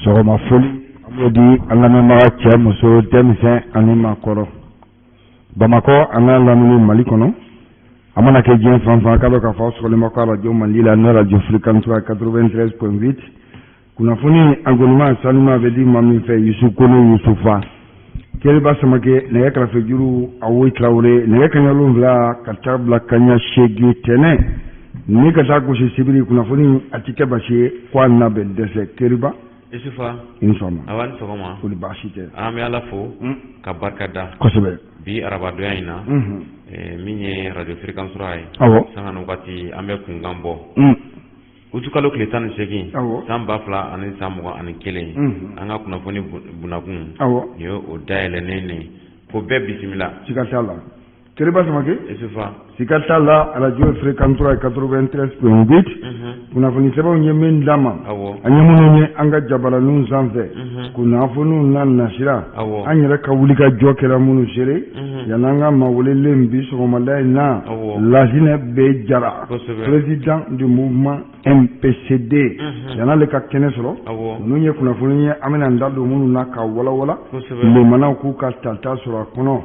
sɔgɔma foli an b'o di an lamɛnbaga cɛ muso denmisɛn ani maakɔrɔ. Bamakɔ an ka lamini Mali kɔnɔ a mana kɛ diɲɛ fan fan k'a dɔn k'a fɔ sɔgɔlen bɛ radio Mali la n'o radio Fréquence 93.8 kunnafoni environnement sanuman bɛ di maa min fɛ Yusu Kone Yusufa Keriba Samake nɛgɛ kɛrɛfɛ juru Awoyi Traoré nɛgɛ kaɲɛ 7 ka taa bila kaɲɛ 8 tɛnɛ ni ka taa gosi sibiri kunnafoni a ti kɛ basi ye ko a na bɛ dɛsɛ Keriba Isufa inshallah awan sɔgɔma ko basi tɛ an bɛ Ala fo ka barika da kosɛbɛ bi arabadonya in na min ye radio Fréquence ye awɔ sanga ni waati an bɛ kunkan bɔ utukalo tile 18 san 2021 an ka kunnafoni bunakun ni o dayɛlɛnnen ne ko bɛɛ bisimila siga t'a la Keriba Samake Isufa siga t'a la radio Fréquence 93.8 kunnafoni sɛbɛnw ye min d'a ma an ye minnu ye an ka jabaraninw sanfɛ kunnafoniw na nasira an yɛrɛ ka wuli ka jɔ kɛra minnu seere yan'an ka mawelelen bi sɔgɔmada in na Lazinɛ bɛ Jara président du mouvement MPCD yan'ale ka kɛnɛ sɔrɔ ninnu ye kunnafoni ye an bɛna an da don minnu na ka walawala lemanaw k'u ka tata sɔrɔ a kɔnɔ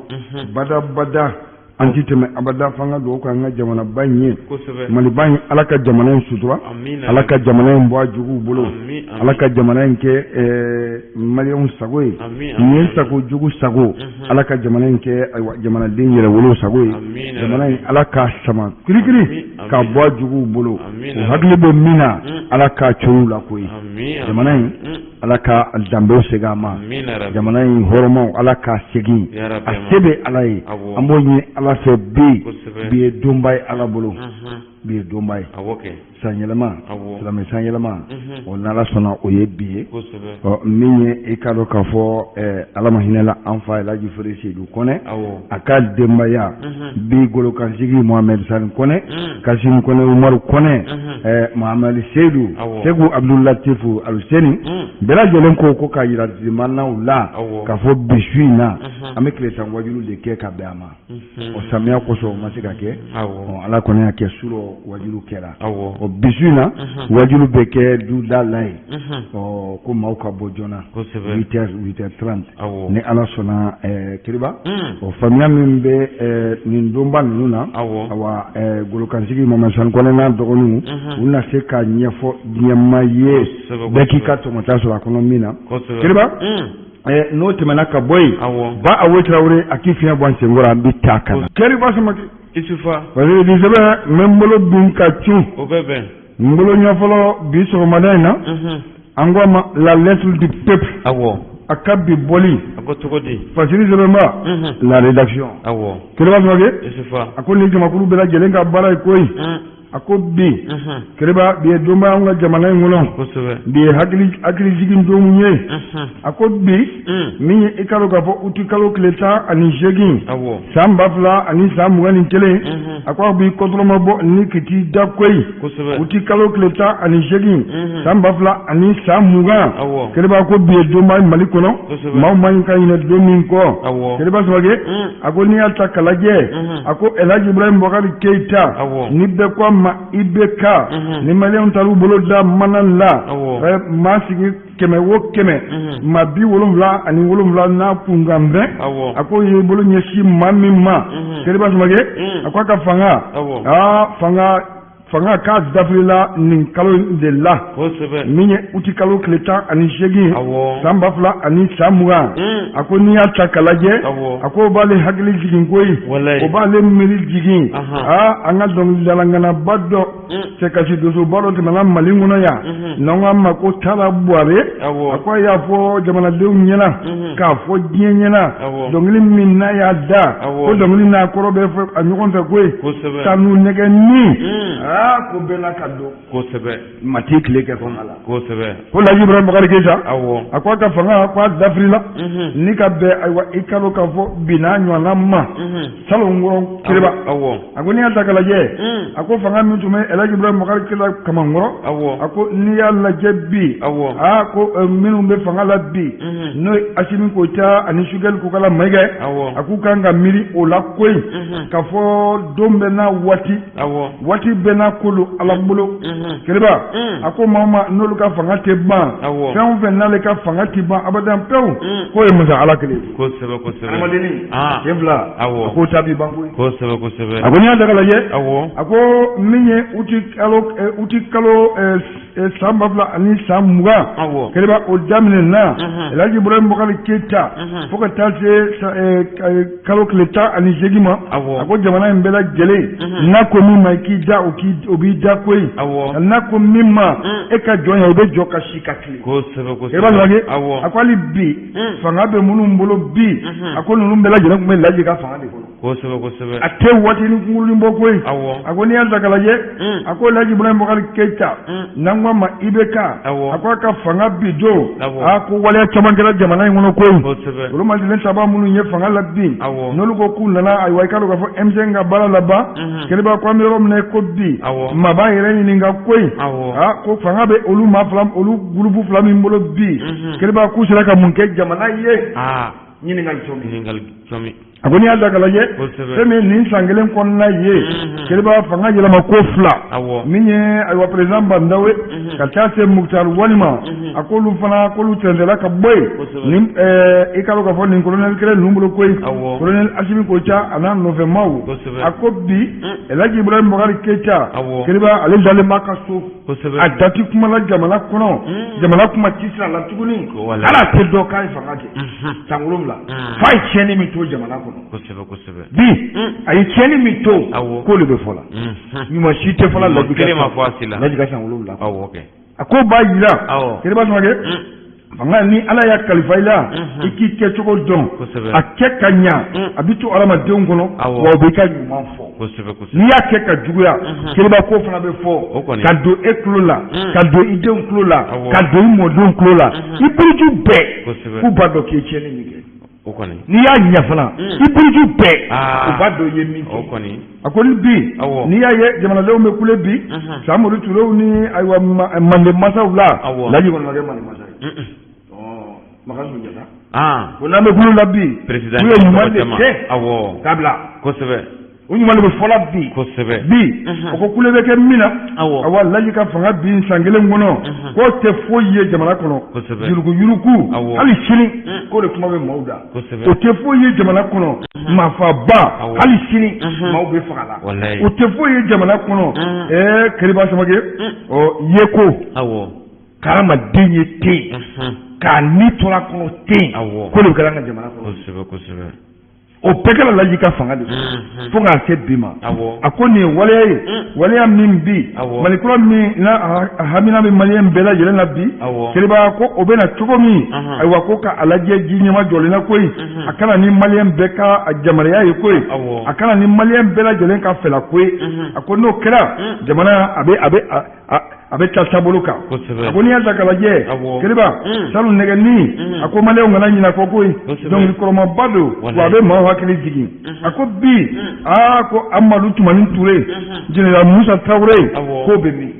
badabada an ti tɛmɛ abada fanga do ko an ka jamana ba in ye Maliba in Ala ka jamana in sutura Ala ka jamana in bɔ a juguw bolo Ala ka jamana in kɛ maliyɛnw sago ye nin sago jugu sago Ala ka jamana in kɛ jamanaden yɛrɛwolo sago ye jamana in Ala ka sama kirikiri ka bɔ a juguw bolo o hakili bɛ min na Ala ka cɔriw la koyi jamana in Ala ka danbew segin a ma jamana in hɔrɔnmaw Ala ka segin a se bɛ Ala ye an b'o ɲini Ala fɛ bi ye donba ye Ala bolo bi ye donba ye san yɛlɛma silamɛ san yɛlɛma o n'Ala sɔnna o ye bi ye min ye i ka dɔn k'a fɔ Ala ma hinɛ la an fa Elhaji Fode Seydou Kɔnɛ a ka denbaya bi golokansigi Mohamed Sani Kɔnɛ Kassim Kɔnɛ Umaru Kɔnɛ Mohamed Seydou Segu Abdulatifu Aluseni bɛɛ lajɛlen ko ka yira limanaw la k'a fɔ bi su in na an bɛ tile tan wajulu de kɛ ka bɛn a ma o samiya kosɔn o ma se ka kɛ Ala kɔni y'a kɛ surɔ wajulu kɛra o bi su in na wajulu bɛ kɛ duda la ye ko maaw ka bɔ joona 8h30 ni Ala sɔnna Keriba o faamuya min bɛ nin donba ninnu na awa golokansigi Mohamed Sani Kɔnɛ n'a dɔgɔninw u na se ka ɲɛfɔ diɲɛma ye bɛɛ k'i ka tɔmɔta sɔrɔ a kɔnɔ min na Keriba n'o tɛmɛna ka bɔ yen ba Awoyi Traoré a k'i fiɲɛ bɔ an senkɔrɔ an bɛ taa ka na Keriba Samake Isufa parce que nin sɛbɛn n bɛ n bolo dun ka cun o bɛ bɛn n bolo ɲɛfɔlɔ bi sɔgɔmada in na an ko a ma la lettre du peuple a ka bi bɔli a ko cogo di Fasiri sɛbɛnba la rédaction Keriba Samake a ko nin jamakulu bɛɛ lajɛlen ka baara ye koyi a ko bi Keriba bi ye donba an ka jamana in kɔnɔ bi ye hakili jigin don ye a ko bi min ye i ka dɔn k'a fɔ uti kalo tile 18 san 2021 a ko a b'i kɔtɔlɔma bɔ ni kiti da koyi uti kalo tile 18 san 2020 Keriba ko bi ye donba Mali kɔnɔ maaw man ka ɲinɛ don min kɔ Keriba Samake a ko n'i y'a ta k'a lajɛ a ko Elhaji Ibrahim Boubacar Keïta ni bɛɛ ko IBK ni maliyɛnw taar'u bolo da mana la maa sigi 100 maa 77 n'a kunkan bɛn a ko ye bolo ɲɛsin maa min ma Keriba Samake a ko a ka fanga k'a dafirila nin kalo de la min ye uti kalo tile 18 san 2020 a ko n'i y'a ta k'a lajɛ a ko o b'ale hakili jigin koyi o b'ale miiri jigin an ka dɔnkilidalanganaba dɔ cɛ kasi dosoba dɔ tɛmɛna Mali kɔnɔ yan n'an k'a ma ko Tala Buware a ko a y'a fɔ jamanadenw ɲɛna k'a fɔ diɲɛ ɲɛna dɔnkili min n'a y'a da ko dɔnkili n'a kɔrɔ bɛ a ɲɔgɔn fɛ koyi kanu nɛgɛni ko bɛɛ n'a ka don mati tile kɛ fanga la ko Elhaji Ibrahim Boubacar Keïta a ko a ka fanga ko a dafirila ni ka bɛn ayiwa i ka dɔn k'a fɔ bi n'a ɲɔgɔnna ma Salonkɔrɔ Keriba a ko n'i y'a ta k'a lajɛ a ko fanga min tun bɛ Elhaji Ibrahim Boubacar Keïta Kamankɔrɔ a ko n'i y'a lajɛ bi ko minnu bɛ fanga la bi n'o ye Assimi Goïta ani Sukɛli Kokala Maïga a k'u kan ka miiri o la koyi k'a fɔ don bɛɛ n'a waati bɛɛ n'a kolo ala bolo keba ako mama n'olu ka fanga tɛ ban fɛn o fɛn n'ale ka fanga tɛ ban abadan pewu k'o ye masa ala kelen kosɛbɛ kosɛbɛ adamadenni sen fila a k'o ta bi ban koyi kosɛbɛ kosɛbɛ a ko n'i y'a ta k'a lajɛ a ko min ye uti kalo san 2000 ani san 20 keba o daminɛ na Elhaji Ibrahim Bukari Keita fo ka taa se kalo tile 18 ma a ko jamana in bɛɛ lajɛlen n'a ko min ma k'i da o b'i da koyi n'a ko min ma e ka jɔn ye o bɛ jɔ ka si ka tile e b'a lajɛ a ko hali bi fanga bɛ minnu bolo bi a ko ninnu bɛɛ lajɛlen tun bɛ Elhaji ka fanga de kɔnɔ a tɛ waatinin kunkurunin bɔ koyi a ko n'i y'a ta k'a lajɛ a ko Elhaji Ibrahim Bukari Keita n'an ko a ma IBK a ko a ka fanga bi don ko waleya caman kɛra jamana in kɔnɔ koyi olu maliden saba minnu ye fanga la bi n'olu ko k'u nana ayiwa i k'a dɔn k'a fɔ M5 ka baara laban kɛlɛba ko an bɛ yɔrɔ min na ko bi maa b'a yɛrɛ ɲininka koyi ko fanga bɛ olu gurupu fila min bolo bi kɛlɛba k'u sera ka mun kɛ jamana ye ɲininkali cɔmi a ko n'i y'a ta k'a lajɛ fɛn min nin san kelen kɔnɔna ye kɛlɛba fanga yɛlɛma ko fila min ye ayiwa président Bandawe ka taa se Muktar Walima a k'olu fana k'olu tɛntɛnna ka bɔ yen i k'a dɔn k'a fɔ nin colonel kelen ninnu bolo koyi colonel Asimi Koita a n'a nɔfɛmaw a ko bi Elhaji Ibrahim Bukari Keita kɛlɛba ale dalen b'a ka so a dati kuma la jamana kɔnɔ jamana kuma ti sira la tuguni ala tɛ dɔ k'a ye fanga kɛ san 7 f'a ye tiɲɛni min to jamana kɔnɔ bi a ye tiɲɛni min to k'olu bɛ fɔ la ɲuman si tɛ fɔ la Elhaji ka san 7 a ko b'a yira kɛlɛba Samakɛ fanga ni ala y'a kalifa i la i k'i kɛ cogo dɔn a kɛ ka ɲa a bɛ to adamadenw kɔnɔ wa o b'i ka ɲuman fɔ n'i y'a kɛ ka juguya kɛlɛba ko fana bɛ fɔ ka don e tulo la ka don i denw tulo la ka don i mɔdenw tulo la i buruju bɛɛ f'u b'a dɔn k'i ye tiɲɛni min kɛ n'i y'a ɲɛ fana i buruju bɛɛ u b'a dɔn i ye min kɛ a ko ni bi n'i y'a ye jamanadenw bɛ kule bi Samori Turew ni ayiwa Mande masaw la Elhaji kɔni ma kɛ Mande masa ye Makan Sunjata ko n'an bɛ kulu la bi u ye ɲuman de kɛ k'a bila o ɲuman de bɛ fɔla bi bi o ko kule bɛ kɛ min na awa Elhaji ka fanga bi san 1 kɔnɔ k'o tɛ foyi ye jamana kɔnɔ yuruku hali sini k'o de kuma bɛ maaw da o tɛ foyi ye jamana kɔnɔ maafaba hali sini maaw bɛ faga la o tɛ foyi ye jamana kɔnɔ Kɛlɛba Samakɛ yeko karamaden ye ten k'a ni tora kɔnɔ ten k'o de bɛ kɛra an ka jamana kɔnɔ o bɛɛ kɛra Elhaji ka fanga de fo k'a se bi ma a ko nin ye waleya ye waleya min bi malikura min n'a hamina bɛ maliyɛn bɛɛ lajɛlen na bi kɛlɛba ko o bɛ na cogo min ayiwa ko ka a lajɛ ji ɲɛma jɔlen na koyi a kana ni maliyɛn bɛɛ ka jamanayaa ye koyi a kana ni maliyɛn bɛɛ lajɛlen ka fɛla koyi a ko n'o kɛra jamana a bɛ taa taabolo kan a ko n'i y'a ta k'a lajɛ kɛlɛba sanu nɛgɛnin a ko maliyɛnw kana ɲinɛ kɔ koyi dɔnkili kɔrɔmaba don wa a bɛ maaw hakili jigin a ko bi ko Amadu Tumani Ture Général Musa Traoré k'o bɛ min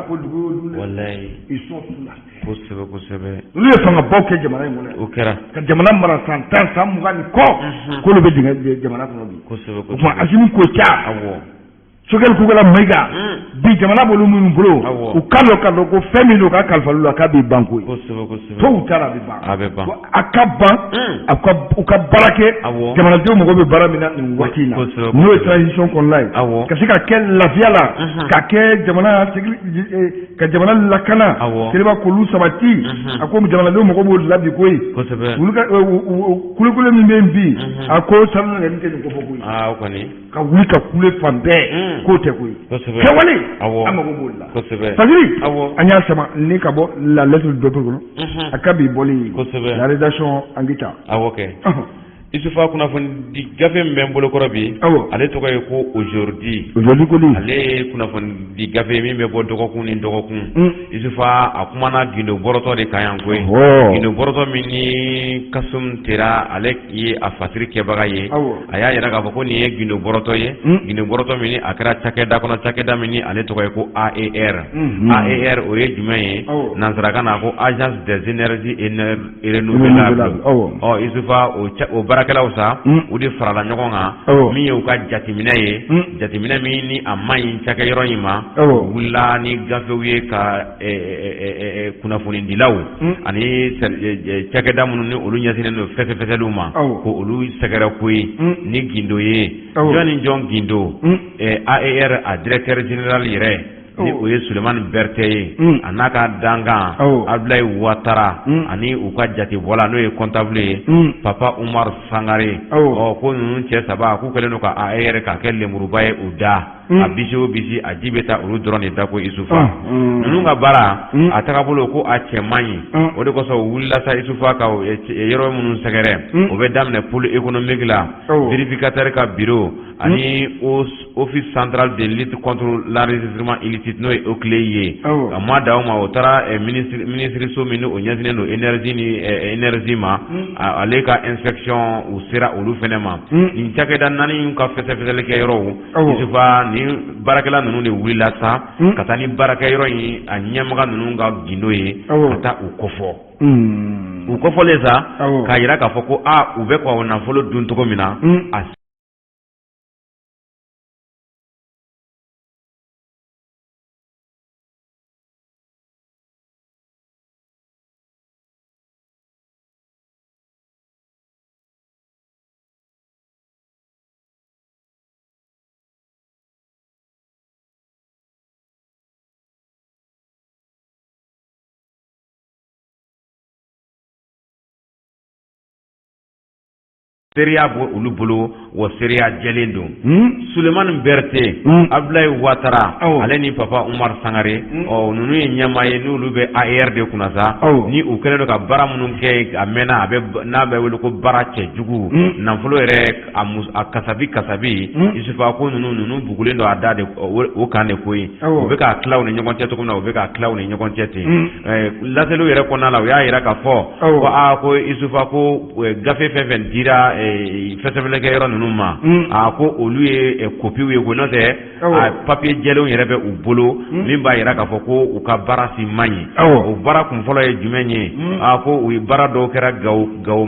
ko dugu wallahi ils sont tous là kosɛbɛ olu ye fangabaw kɛ jamana in kɔnɔ o kɛra ka jamana mara san 10 san 20 ni kɔ k'olu bɛ jamana kɔnɔ bi o tuma Asimi Koita Sogɛli Kukala Mayiga bi jamana b'olu minnu bolo u k'a dɔn ko fɛn min don ka kalifa olu la k'a bɛ ban koyi tôt ou tard a bɛ ban a ka ban u ka baara kɛ jamanadenw mago bɛ baara min na nin waati in na n'o ye transition kɔnɔna ye ka se ka kɛ lafiya la ka kɛ ka jamana lakana kɛlɛba k'olu sabati a ko jamanadenw mago b'o la bi koyi kulikule min bɛ yen bi a ko sanu nɛgɛnin tɛ nin ko fɔ koyi ka wuli ka kule fan bɛɛ k'o tɛ koyi kɛwale an mago b'o la Fajiri an y'a sama ni ka bɔ la lettre du peuple kɔnɔ a ka bi bɔli la rédaction an bɛ taa Isufa kunnafoni di gafe min bɛ n bolokɔrɔ bi ale tɔgɔ ye ko aujourd'hui koli ale ye kunnafoni di gafe min bɛ bɔ dɔgɔkun ni dɔgɔkun Isufa a kumana gindo bɔrɔtɔ de kan yan koyi gindo bɔrɔtɔ min ni Kasum Tera ale ye a fasiri kɛbaga ye a y'a yira k'a fɔ ko nin ye gindo bɔrɔtɔ ye gindo bɔrɔtɔ min a kɛra cakɛda kɔnɔ cakɛda min ni ale tɔgɔ ye ko AER AER o ye jumɛn ye nansarakan na ko agence des énergies renouvelables Isufa o baara barakɛlaw sa o de farala ɲɔgɔn kan min ye u ka jateminɛ ye jateminɛ min ni a man ɲi cakɛyɔrɔ in ma wulila ni gafew ye ka kunnafonidilaw ani cakɛda minnu ni olu ɲɛsinnen don fɛsɛfɛsɛliw ma ko olu sɛgɛrɛ koyi ni gindo ye jɔn ni jɔn gindo AER a directeur général yɛrɛ ni o ye Sulemani Berete ye a n'a ka dangan Abdoulaye Ouattara ani u ka jatebɔla n'o ye comptable ye Papa Umar Sangare ko ninnu cɛ saba k'u kɛlen don ka AER ka kɛ lemuruba ye o da a bisi o bisi a ji bɛ taa olu dɔrɔn de da ko Isufa ninnu ka baara a tagabolo ko a cɛ man ɲi o de kosɔn u wulila sa Isufa ka yɔrɔ minnu sɛgɛrɛ o bɛ daminɛ pôle économique la vérificateur ka bureau ani office central de lutte contre l'enregistrement illicite n'o ye OCLEI ye a ma da o ma o taara ministre min o ɲɛsinnen don énergie ni énergie ma ale ka inspection u sera olu fɛnɛ ma nin cakɛda naani ka fɛsɛfɛsɛli kɛ yɔrɔw Isufa ni baarakɛla ninnu de wulila sa ka taa ni baarakɛyɔrɔ in a ɲɛmaga ninnu ka gindo ye ka taa u kɔfɔ u kɔfɔlen sa k'a yira k'a fɔ ko u bɛ ka nafolo dun cogo min na Seria bo olu bolo wa seria jɛlen don Sulemani Berete Abdoulaye Ouattara ale ni Papa Umar Sangare ninnu ye ɲɛmaa ye n'olu bɛ AER de kunna sa ni u kɛlen don ka baara minnu kɛ a mɛnna n'a bɛ wele ko baara cɛjugu nafolo yɛrɛ a kasabi Isufa ko ninnu bugulen don a da de o kan de koyi u bɛ ka tilaw ni ɲɔgɔn cɛ cogo min na u bɛ ka tilaw ni ɲɔgɔn cɛ ten laseliw yɛrɛ kɔnɔna la u y'a yira k'a fɔ ko Isufa ko gafe fɛn fɛn dira fɛsɛfɛsɛlikɛ yɔrɔ ninnu ma ko olu ye kopiw ye ko n'o tɛ papier jɛlenw yɛrɛ bɛ u bolo min b'a yira k'a fɔ ko u ka baara si man ɲi o baara kun fɔlɔ ye jumɛn ye ko u ye baara dɔw kɛra Gawo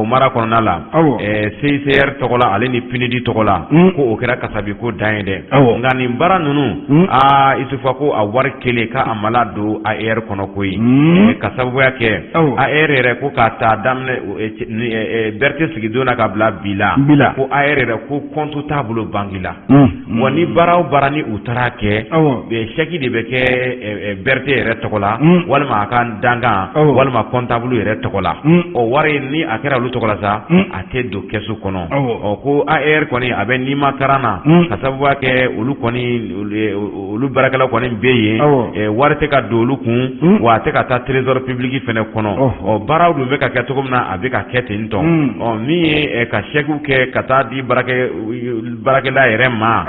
mara kɔnɔna la CICR tɔgɔ la ale ni PNUD tɔgɔ la ko o kɛra kasabi ko dan ye dɛ nka nin baara ninnu Isufa ko a wari kelen ka a mala don AER kɔnɔ koyi ka sababuya kɛ AER yɛrɛ ko k'a ta daminɛ Berete sigidon ka bila bila ko AER yɛrɛ ko compte t'a bolo banque la wa ni baara o baara ni u taara kɛ chèque de bɛ kɛ Berete yɛrɛ tɔgɔ la walima a ka dangan walima comptable yɛrɛ tɔgɔ la wari ni a kɛra olu tɔgɔ la sa a tɛ don caisse kɔnɔ ko AER kɔni a bɛ nima karan na ka sababuya kɛ olu baarakɛlaw kɔni bɛ yen wari tɛ ka don olu kun wa a tɛ ka taa trésor public fɛnɛ kɔnɔ baaraw dun bɛ ka kɛ cogo min na a bɛ ka kɛ ten tɔ min ye ka chèque kɛ ka taa di baarakɛla yɛrɛ ma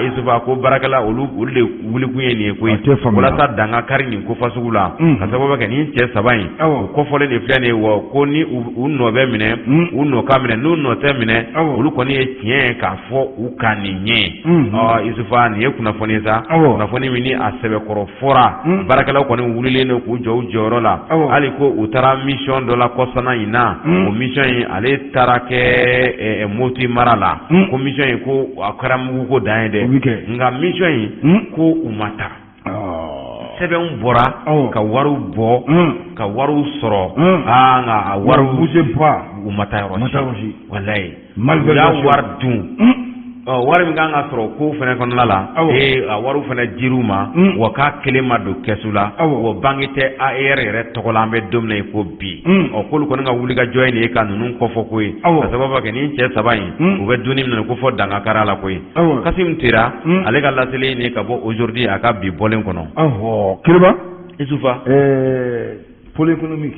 Isufa ko baarakɛla olu de wulikun ye nin ye koyi walasa danga kari nin ko fasugu la ka sababu kɛ nin cɛ saba in o kɔfɔlen de filɛ nin ye wa ko ni u nɔ bɛ minɛ u nɔ ka minɛ n'u nɔ tɛ minɛ olu kɔni ye tiɲɛ k'a fɔ u ka nin ɲɛ Isufa nin ye kunnafoni ye sa kunnafoni min ni a sɛbɛkɔrɔ fɔra baarakɛlaw kɔni wulilen don k'u jɔ u jɔyɔrɔ la hali ko u taara mission dɔ la kɔsana in na o mission in ale taara kɛ Moti mara la ko mission in ko a kɛra mugu ko dan ye dɛ nka mission in ko u ma taa sɛbɛnw bɔra ka wariw bɔ ka wariw sɔrɔ nka a wariw u ma taa yɔrɔ si walayi u y'a wari dun wari min kan ka sɔrɔ ko fɛnɛ kɔnɔna la a wariw fɛnɛ dir'u ma wa k'a kelen ma don kɛsu la wa banque tɛ AER yɛrɛ tɔgɔ la an bɛ don min na i ko bi k'olu kɔni ka wuli ka jɔ ye nin ye ka ninnu kɔfɔ ko ye ka sababu kɛ nin cɛ saba in u bɛ dunni minɛ ko fɔ dangakara la koyi Kasim Tera ale ka laseli nin ka bɔ aujourd'hui a ka bi bɔlen kɔnɔ Kiriba Isufa pôle économique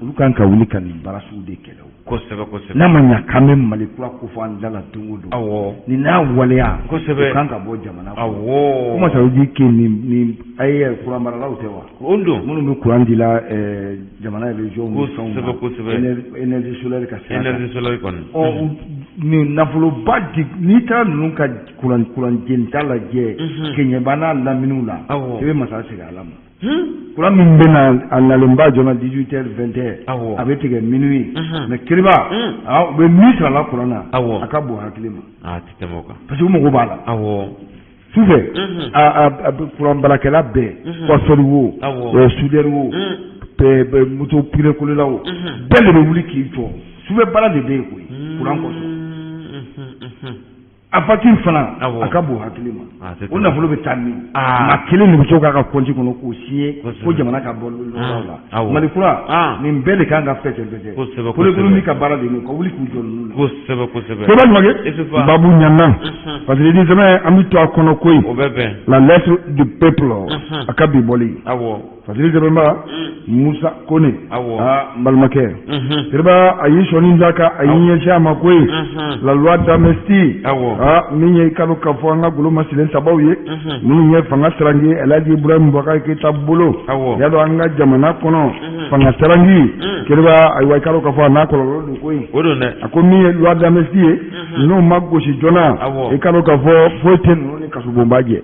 olu kan ka wuli ka nin baara sugu de kɛlɛ kosɛbɛ n'a ma ɲa k'an bɛ Mali kura ko fɔ an da la don o don nin n'a waleya kosɛbɛ kan ka bɔ jamana kɔnɔ comment ça veut dire que nin AER kuran maralaw tɛ wa o don minnu bɛ kuran di la jamana région kosɛbɛ énergie solaire ka sira énergie solaire kɔni nin nafoloba di n'i taara ninnu ka kuran jenta lajɛ kɛɲɛba n'a laminiw la i bɛ masa segin a la ma kuran min bena analemba jona 18h 20h a bɛ tigɛ minuit mais kiriba u bɛ min sara la kuran na a ka bon hakili ma parce que u mago b'a la sufɛ kuran barakɛla bɛɛ pastori wo soudeur wo moto pirekolela wo bɛɛ de bɛ wuli k'i jɔ sufɛ baara de bɛ yen koyi kuran kɔsɔn a partir fana a ka bon hakili ma o nafolo bɛ taa min ma kelen de bɛ to k'a ka compte kɔnɔ k'o signé ko jamana ka bɔ yɔrɔ la Mali kura nin bɛɛ de kan ka fɛsɛ ko l'économie ka baara de ye ka wuli k'u jɔ ninnu la kosɛbɛ Jumakɛ Babu ɲana parce que ni sɛmɛ an bɛ to a kɔnɔ koyi la lettre du peuple a ka bi bɔli Fadili Jabemba Musa Kone n balimakɛ Kiriba a y'i sɔnni da kan a y'i ɲɛsin a ma koyi la loi d'amnistie min ye kalo k'a fɔ an ka golo masilen sabaw ye minnu ye fanga sirangi Elhaji Ibrahim Boubacar Keita bolo y'a dɔn an ka jamana kɔnɔ fanga sirangi Kiriba ayiwa kalo k'a fɔ a n'a kɔlɔlɔ don koyi a ko min ye loi d'amnistie ye n'o ma gosi joona i kalo k'a fɔ foyi tɛ ninnu ni kasobonba jɛ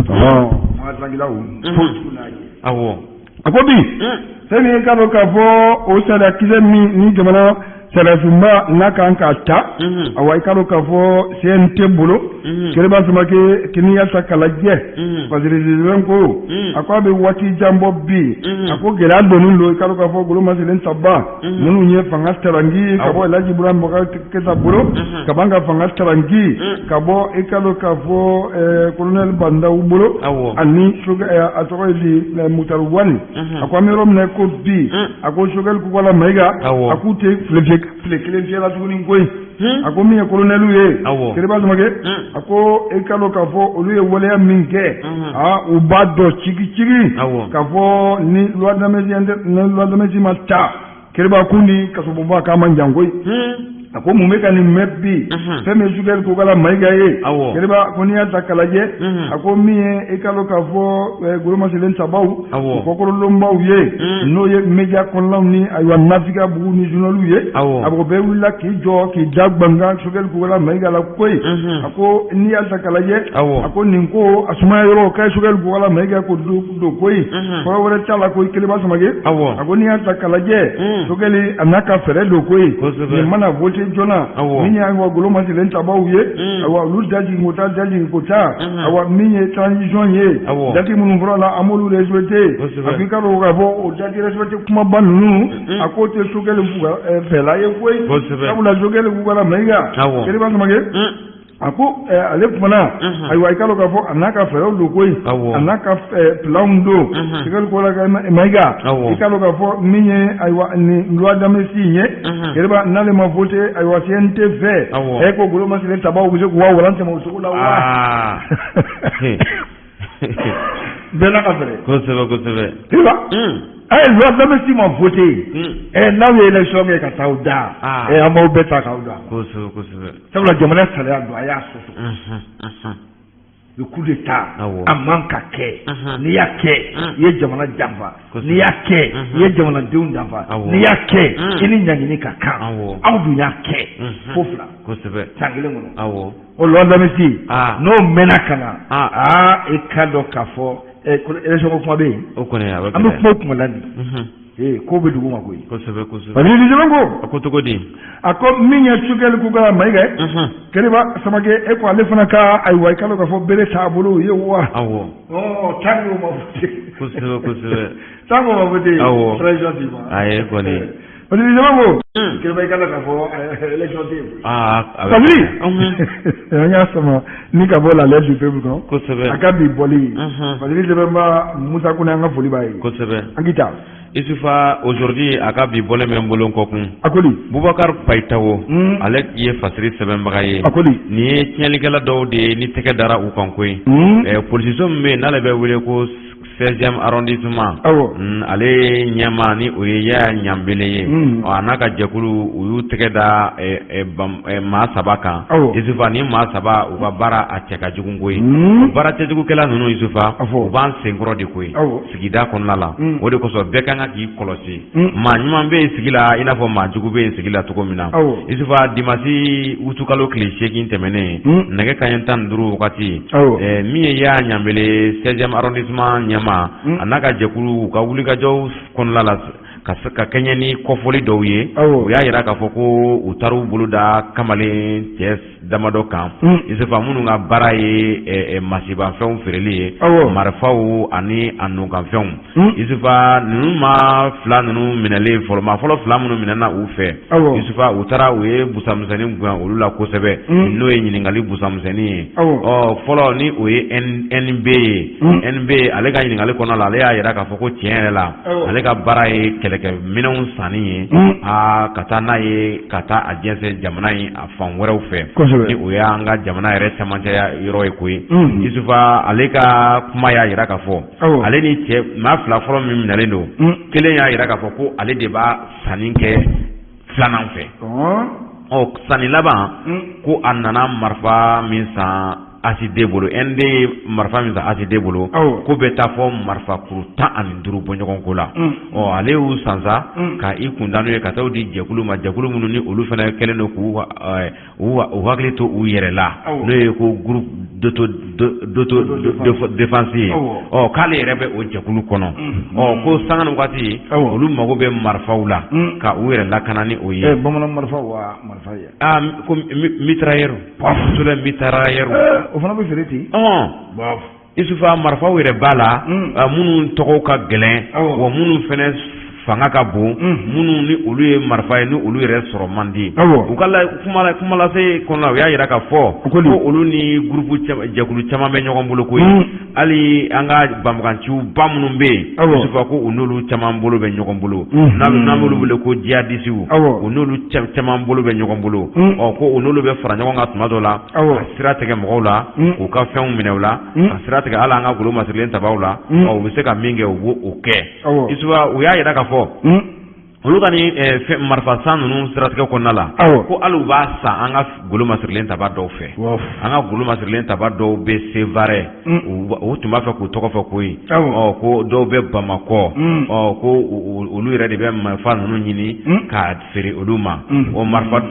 fanga sirangilaw foyi t'u n'a jɛ a ko bi fɛn min ye k'a dɔn k'a fɔ o sariya kisɛ min ni jamana sariyasunba n'a kan k'a ta awa i k'a dɔn k'a fɔ CNT bolo Keriba Samake kini yasa k'a lajɛ parce que président ko a ko a bɛ waati jan bɔ bi a ko gɛlɛya donnen don i k'a dɔn k'a fɔ golo masilen saba minnu ye fanga sarangi ka bɔ Elhaji Ibrahim Boubacar Keita bolo ka ban ka fanga sarangi ka bɔ i k'a dɔn k'a fɔ colonel Bandaw bolo ani a tɔgɔ ye di Mutaru Wani a ko an bɛ yɔrɔ min na ko bi a ko Choguel Kokala Mayiga a k'u tɛ file kelen fiyɛ la tuguni koyi a ko min ye colonel ye Keriba Samake a ko i k'a dɔn k'a fɔ olu ye waleya min kɛ u b'a dɔn cigi k'a fɔ ni loi d'amnistie ma ta Keriba kun ni kasobonba k'a man jan koyi a ko mun bɛ ka nin mɛn bi fɛn min ye Choguel Kokala Mayiga ye Keriba ko n'i y'a ta k'a lajɛ a ko min ye i k'a dɔn k'a fɔ golo masilen sabaw kɔkɔrɔlonbaw ye n'o ye média kɔnɔnaw ni ayiwa Nafika bugu ni journaliw ye a ko bɛɛ wulila k'i jɔ k'i da gbanga Choguel Kokala Mayiga la koyi a ko n'i y'a ta k'a lajɛ a ko nin ko a sumaya yɔrɔ k'a ye Choguel Kokala Mayiga ko don koyi kɔrɔ wɛrɛ t'a la koyi Keriba Samake a ko n'i y'a ta k'a lajɛ Choguel a n'a ka fɛɛrɛ don koyi nin mana voter jona min ye ayiwa golo masilen tabaw ye ayiwa olu dajigin ko taa ayiwa min ye transition ye dati minnu fɔra la an b'olu respecté a ko i ka dɔn k'a fɔ o dati respecté kumaba ninnu a k'o tɛ Choguel fɛla ye koyi sabula Choguel Kokala Mayiga Keriba Samake a ko ale kumana ayiwa i ka dɔn k'a fɔ a n'a ka fɛɛrɛw don koyi a n'a ka planw don Choguel Kokala Mayiga i ka dɔn k'a fɔ min ye ayiwa nin loi d'amnistie ye Keriba n'ale ma voté ayiwa CNT fɛ ko golo masilen tabaw bɛ se k'u ka walan tɛmɛ o cogo la wa bɛɛ n'a ka fɛɛrɛ kosɛbɛ Keriba loi d'amnistie ma voté n'aw ye élection kɛ ka taa aw da an b'aw bɛɛ ta k'aw da sabula jamana sariya don a y'a sɔsɔ le coup d'état a man ka kɛ n'i y'a kɛ i ye jamana janfa n'i y'a kɛ i ye jamanadenw janfa n'i y'a kɛ i ni ɲangini ka kan aw dun y'a kɛ fo fila san kelen kɔnɔ o loi d'amnistie n'o mɛnna ka na i ka dɔn k'a fɔ élection ko kuma bɛ yen an bɛ kuma kuma la nin ko bɛ dugu ma koyi parce que ko a ko cogo di a ko min ye Choguel Kokala Mayiga Keriba Samake e ko ale fana ka ayiwa i ka dɔn k'a fɔ bere t'a bolo ye wa tango ma voté tango ma voté très gentiment ayi kɔni parce que Keriba i ka dɔn k'a fɔ élection tɛ yen an y'a sama ni ka bɔ la lettre du peuple kɔnɔ a ka bi bɔli parce que Jabemba Musa Kone an ka foli b'a ye an k'i ta Isufa aujourd'hui a ka bi bɔlen bɛ n bolo n kɔ kun Boubacar Payitawo ale ye fasiri sɛbɛnbaga ye nin ye tiɲɛlikɛla dɔw de ye ni tɛgɛ dara u kan koyi polisiso min bɛ yen n'ale bɛ wele ko 16e arrondissement ale ɲɛma ni o ye Yaya Ɲanbele ye a n'a ka jɛkulu u y'u tɛgɛ da maa saba kan Isufa ni maa saba u ka baara a cɛ ka jugu koyi baara cɛjugukɛla ninnu Isufa u b'an senkɔrɔ de koyi sigida kɔnɔna la o de kosɔn bɛɛ kan ka k'i kɔlɔsi maa ɲuman bɛ yen sigi la i n'a fɔ maa jugu bɛ yen sigi la cogo min na Isufa dimanche utukalo tile 8 tɛmɛnen nɛgɛ kanɲɛ 15 wagati min ye Yaya Ɲanbele 16e arrondissement ɲɛma ɲɛma a n'a ka jɛkulu ka wulikajɔ kɔnɔna la ka kɛɲɛ ni kɔfɔli dɔw ye u y'a yira k'a fɔ ko u taar'u bolo da kamalen cɛ damadɔ kan Isufa minnu ka baara ye masibafɛnw feereli ye marifaw ani a nukanfɛnw Isufa ninnu ma fila ninnu minɛlen fɔlɔ maa fɔlɔ fila minnu minɛna u fɛ Isufa u taara u ye busamisɛnnin guyan olu la kosɛbɛ n'o ye ɲininkali busamisɛnnin ye fɔlɔ ni o ye NB ye NB ale ka ɲininkali kɔnɔna la ale y'a yira k'a fɔ ko tiɲɛ yɛrɛ la ale ka baara ye kɛlɛkɛminɛnw sanni ye ka taa n'a ye ka taa a jɛnsɛn jamana in a fan wɛrɛw fɛ ni o y'an ka jamana yɛrɛ camancɛ yɔrɔ ye koyi Isufa ale ka kuma y'a yira k'a fɔ ale ni cɛ maa fila fɔlɔ min minɛlen don kelen y'a yira k'a fɔ ko ale de b'a sanni kɛ filanan fɛ sanni laban ko a nana marifa min san ACD bolo ND marifa min san ACD bolo ko bɛ taa fɔ marifa kuru 15 bɔ ɲɔgɔn ko la ale y'u sansa ka i kunda n'o ye ka taa di jɛkulu ma jɛkulu minnu ni olu fana kɛlen don k'u hakili to u yɛrɛ la n'o ye ko groupe d'autodéfense ye k'ale yɛrɛ bɛ o jɛkulu kɔnɔ ko sanga ni waati olu mago bɛ marifaw la ka u yɛrɛ lakana ni o ye bamanan marifa wa marifa ye ko mitrailleur sole mitrailleur o fana bɛ feere ten Isufa marifaw yɛrɛ b'a la minnu tɔgɔw ka gɛlɛn wa minnu fana fanga ka bon minnu ni olu ye marifa ye ni olu yɛrɛ sɔrɔ man di u ka kuma lase kɔnɔ u y'a yira ka fɔ ko olu ni groupe jɛkulu caman bɛ ɲɔgɔn bolo koyi hali an ka banbaganciw ba minnu bɛ yen Isufa ko u n'olu caman bolo bɛ ɲɔgɔn bolo n'an b'olu wele ko jihadisiw u n'olu caman bolo bɛ ɲɔgɔn bolo ko u n'olu bɛ fara ɲɔgɔn kan tuma dɔ la ka sira tigɛ mɔgɔw la k'u ka fɛnw minɛ u la ka sira tigɛ hali an ka golo masirilen tabaw la u bɛ se ka min kɛ u b'o kɛ Isufa u y'a yira ka fɔ olu ka ni marifa san ninnu siratigɛ kɔnɔna la ko hali u b'a san an ka golo masirilen taba dɔw fɛ an ka golo masirilen taba dɔw bɛ Sevare u tun b'a fɛ k'u tɔgɔ fɛ koyi ko dɔw bɛ Bamakɔ ko olu yɛrɛ de bɛ marifa ninnu ɲini ka feere olu ma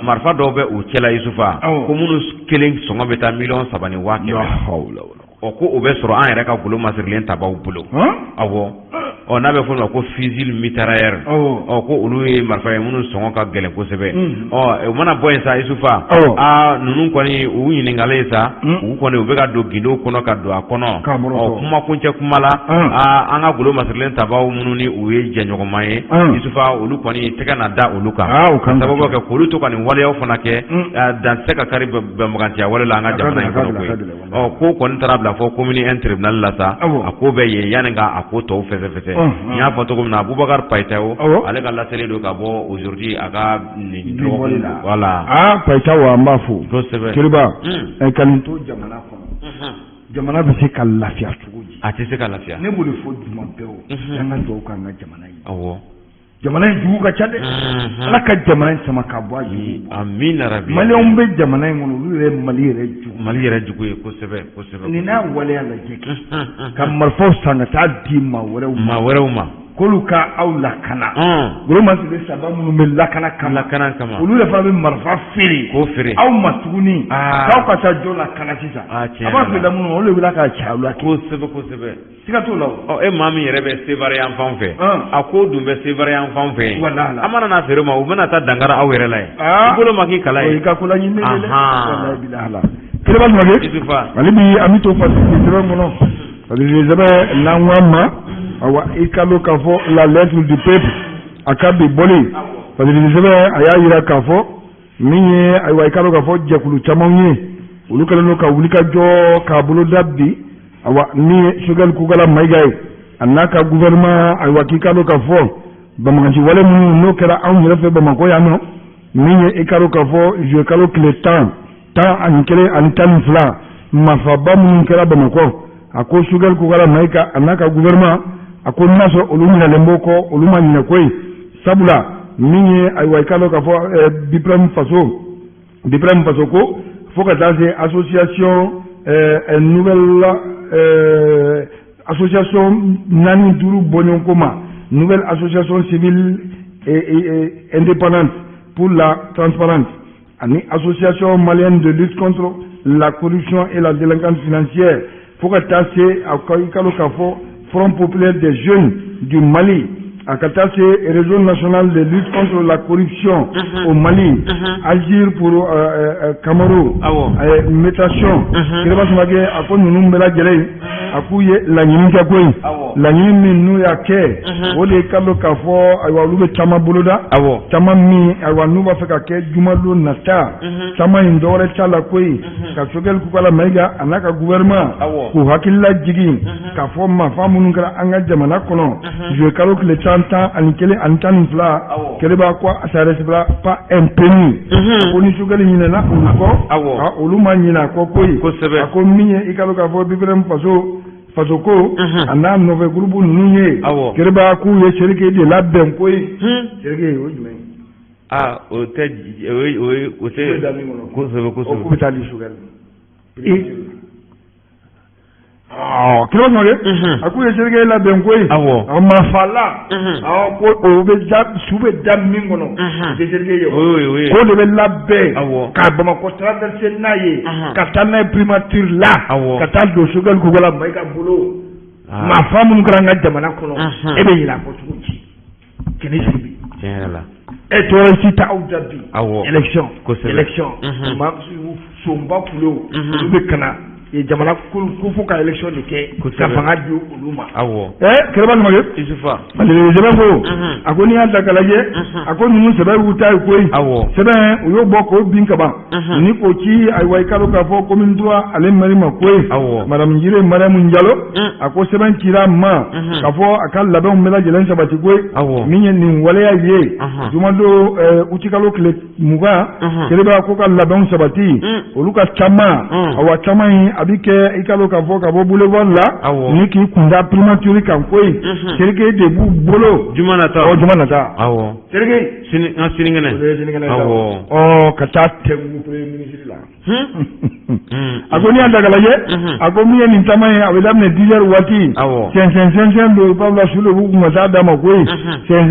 marifa dɔw bɛ u cɛla Isufa ko minnu kelen sɔngɔ bɛ taa $3,500,000 ko o bɛ sɔrɔ an yɛrɛ ka golo masirilen tabaw bolo n'a bɛ fɔ o ma ko fusil mitrailleur ko olu ye marifa ye minnu sɔngɔ ka gɛlɛn kosɛbɛ o mana bɔ yen sa Isufa ninnu kɔni u ɲininkalen sa u kɔni u bɛ ka don gindo kɔnɔ ka don a kɔnɔ kuma kuncɛ kuma la an ka golo masirilen tabaw minnu ni u ye jɛɲɔgɔnma ye Isufa olu kɔni tɛgɛ na da olu kan ka sababu kɛ k'olu to ka nin waleyaw fana kɛ dan tɛ se ka kari bɛnbaganciya wale la an ka jamana in kɔnɔ koyi ko kɔni taara bila fɔ commune 1 tribunal la sa a ko bɛ yen yanni ka a ko tɔw fɛsɛfɛsɛ n y'a fɔ cogo min na Abubakar Payitaho ale ka laseli don ka bɔ aujourd'hui a ka voilà Payitaho an b'a fo Keriba ka nin to jamana kɔnɔ jamana bɛ se ka lafiya cogo di a tɛ se ka lafiya ne b'o de fɔ juma bɛɛ an ka dugawu k'an ka jamana ye jamana in jugu ka ca dɛ Ala ka jamana in sama ka bɔ a jugu amina rabi maliyɛnw bɛ jamana in kɔnɔ olu yɛrɛ Mali yɛrɛ jugu ye kosɛbɛ nin n'a waleya lajɛ ka marifaw san ka taa di maa wɛrɛw ma k'olu ka aw lakana golo masirilen saba minnu bɛ lakana kama olu yɛrɛ fana bɛ marifa feere aw ma tuguni k'aw ka taa jɔ lakana sisan a b'a feere minnu olu de wuli ka caya olu la kosɛbɛ siga t'o la e maa min yɛrɛ bɛ Sevare yan fan fɛ a ko dun bɛ Sevare yan fan fɛ an mana n'a feere ma u bɛna taa dankara aw yɛrɛ la ye i bolo ma k'i kala ye i ka ko la ɲinini dɛ Keriba Tumake ale bi an bɛ to fasigi sɛbɛn kɔnɔ fasigi sɛbɛn n'an ma awa i ka dɔn k'a fɔ la lettre du peuple a ka bi bɔli fasigi sɛbɛn a y'a yira k'a fɔ min ye ayiwa i ka dɔn k'a fɔ jɛkulu caman ye olu kɛlen don ka wuli ka jɔ k'a bolo da bi awa min ye Choguel Kokala Mayiga ye a n'a ka gouvernement ayiwa k'i ka dɔn k'a fɔ banbaganciwale minnu n'o kɛra anw yɛrɛ fɛ Bamakɔ yan nɔ min ye i ka dɔn k'a fɔ juillet kalo tile 11 ani 12 marifaba minnu kɛra Bamakɔ a ko Choguel Kokala Mayiga a n'a ka gouvernement a ko n'a sɔrɔ olu minɛlen b'o kɔ olu ma ɲinɛ koyi sabula min ye ayiwa i ka dɔn k'a fɔ Biprem Faso ko fo ka taa se association nouvelle association 4-5 bɔɲɔgɔnko ma nouvelle association civile et indépendante pour la transparence ani association malienne de lutte contre la corruption et la délinquance financière fo ka taa se a ka i ka dɔn k'a fɔ Front populaire des jeunes du Mali, à Katase, réseau national de lutte contre la corruption au Mali, Agir pour Cameroun, Métation, Kiribasmage, à quoi nous nous a couillé la Nimikakoui, la Nimin Nouyake, Ode Kalo Kafo, Awalu Tama Buluda, Tama Mi, Awanuba Fekake, Jumalo Nata, Tama Indore Chalakui, Kasogel Kukala Mega, Anaka gouvernement, Kuhakila Jigi, Kafo Mafamunga Anga Jamanakono, je calcule les 30 ans, Anikele Antan Fla, Keleba quoi, ça reste pas un penny. Oni Sugali Nina, Oluma Nina, Kokoi, Akomi, Ikalo Kafo, Bibrem Fasoko, Anam Nove Groupe Nunye, Keleba Kou, Cherike de la Benkoy, Cherike, oui, ah, au tête, oui, au tête, ah, kilo ngale akuye serge la benkoy mafala ko o be jab sube dam mingono de serge yo ko le be labbe ka bama ko traverser naye ka tanay primature la ka tal do sugal ko gola may ka bulo ma famu ngranga jamana kono e be yila ko tuji kene sibi la et to récita au dabi élection ma somba pulo be kana et jamana kufu ka élection de ke ka fanga ju uluma kereba no mage isufa ale jebe ko akoni anda kalaje akoni mun sebe utai koi sebe uyo boko binka ba ni ko ci ay way kalo ka fo commune droit ale mari ma koi madame njire madame njalo ako sebe kira ma ka fo akal labe mela jelen sabati koi minye ni wale ya ye jumado utikalo kle muga kereba ko ka labe sabati oluka chama awa chama abike ikalo ka fo ka bo boulevard la ni ki kunda primature kan koy serge de bu bolo jumanata serge siningene kata tegu premier ministre la agoni anda galaye agomi ni tamaye awedam ne dealer wati sen do pabla sulu bu ngata dama koy sen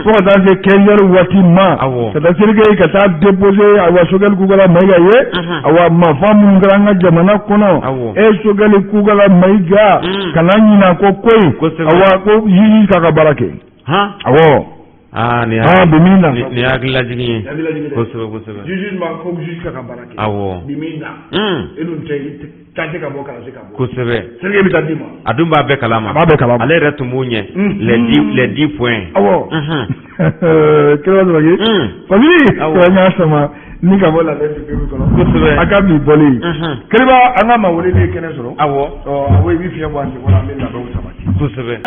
ko da se keller wati ma kata serge kata déposer awa sogal kugala maiga ye awa mafamu ngranga jamana kono sogali kugala maiga kanani na ko koy awa ko yi kaka barake bimina ni agla jigi ko sebe jugement ko juge kaka barake bimina elun tay tante ka boka se ka ko sebe serge bitadima adumba be kalama ale retumunye les 10 points kero doge fami nya sama ni ka bola le se ko sebe akabi boli kereba anga ma wole ne kene soro awo bi fiya bo andi wala me la ba usabati ko sebe